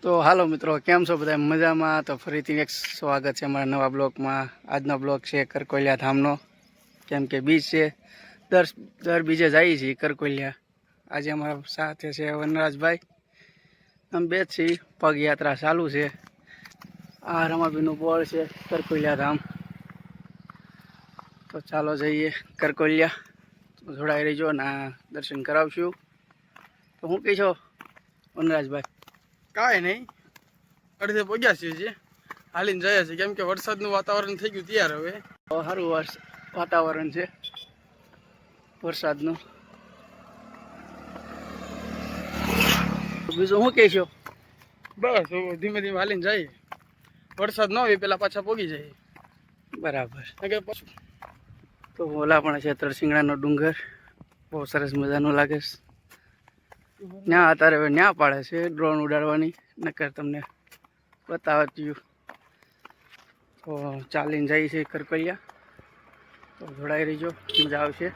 તો હાલો મિત્રો, કેમ છો બધા? મજામાં? તો ફરીથી એક સ્વાગત છે અમારા નવા બ્લોગમાં. આજનો બ્લોગ છે કરકોલિયા ધામનો, કેમ કે બીજ છે. દર બીજે જઈએ છીએ કરકોલિયા. આજે અમારા સાથે છે વનરાજભાઈ. અમે બે જ છીએ. પગયાત્રા ચાલુ છે. આ રમાબીનું બોર્ડ છે કરકોલિયા ધામ. તો ચાલો જઈએ કરકોલિયા. તો જોડાઈ રહીજો ને દર્શન કરાવશું. તો શું કહી છો વનરાજભાઈ? કાંઈ નહીં, અડધે પહોંચ્યા છીએ જે હાલીને જાય છે, કેમ કે વરસાદનું વાતાવરણ થઈ ગયું તૈયાર. હવે સારું વાતાવરણ છે વરસાદનું. બીજું શું કહેશો? બસ ધીમે ધીમે હાલીને જઈએ. વરસાદ ન હોય પેલા પાછા પહોંચી જાય. બરાબર. કે પાછું તો ઓલા પણ છે તરસિંગડાનો ડુંગર, બહુ સરસ મજાનું લાગે છે. ત્યાં અત્યારે હવે ન્યા પાડે છે ડ્રોન ઉડાડવાની, નકર તમને બતાવતી. તો ચાલીને જઈએ છીએ કરકોલિયા. તો જોડાઈ રહીજો, મજા આવશે.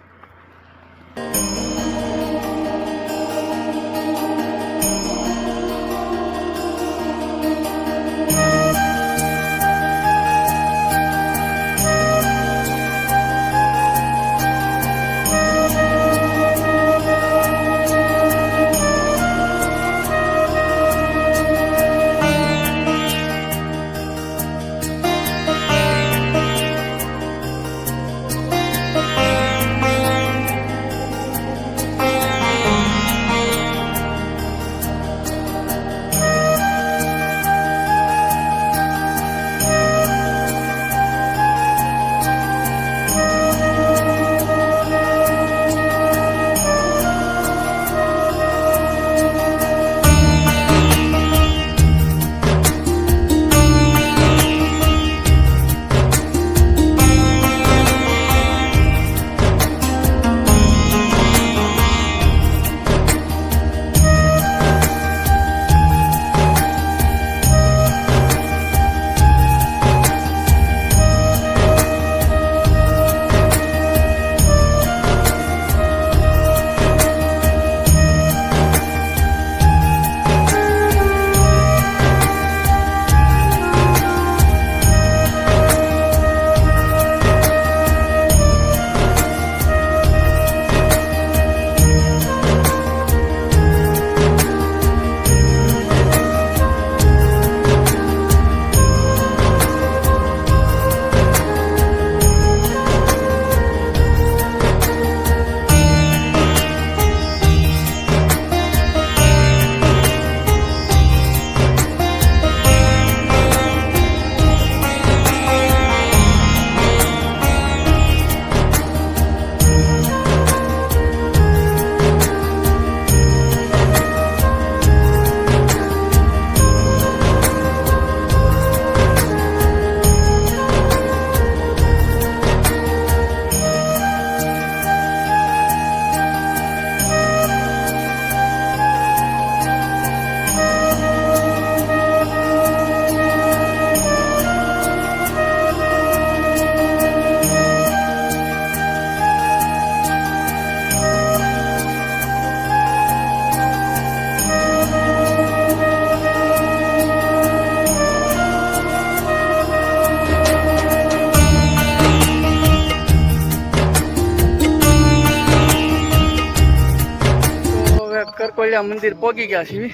કરકોલિયા મંદિર પહોંચી ગયા છીએ.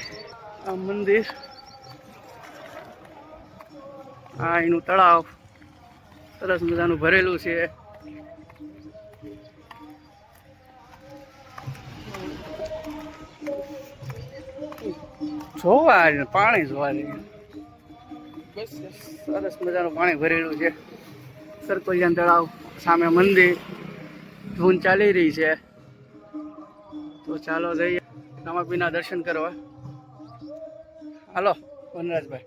આ મંદિર, આ એનું તળાવ સરસ મજાનું ભરેલું છે. જોવા પાણી જોવા જઈએ. સરસ મજાનું પાણી ભરેલું છે. કરકોલિયા તળાવ સામે મંદિર, ધૂન ચાલી રહી છે. તો ચાલો જઈએ રામાપીના દર્શન કરવા. હાલો વનરાજભાઈ.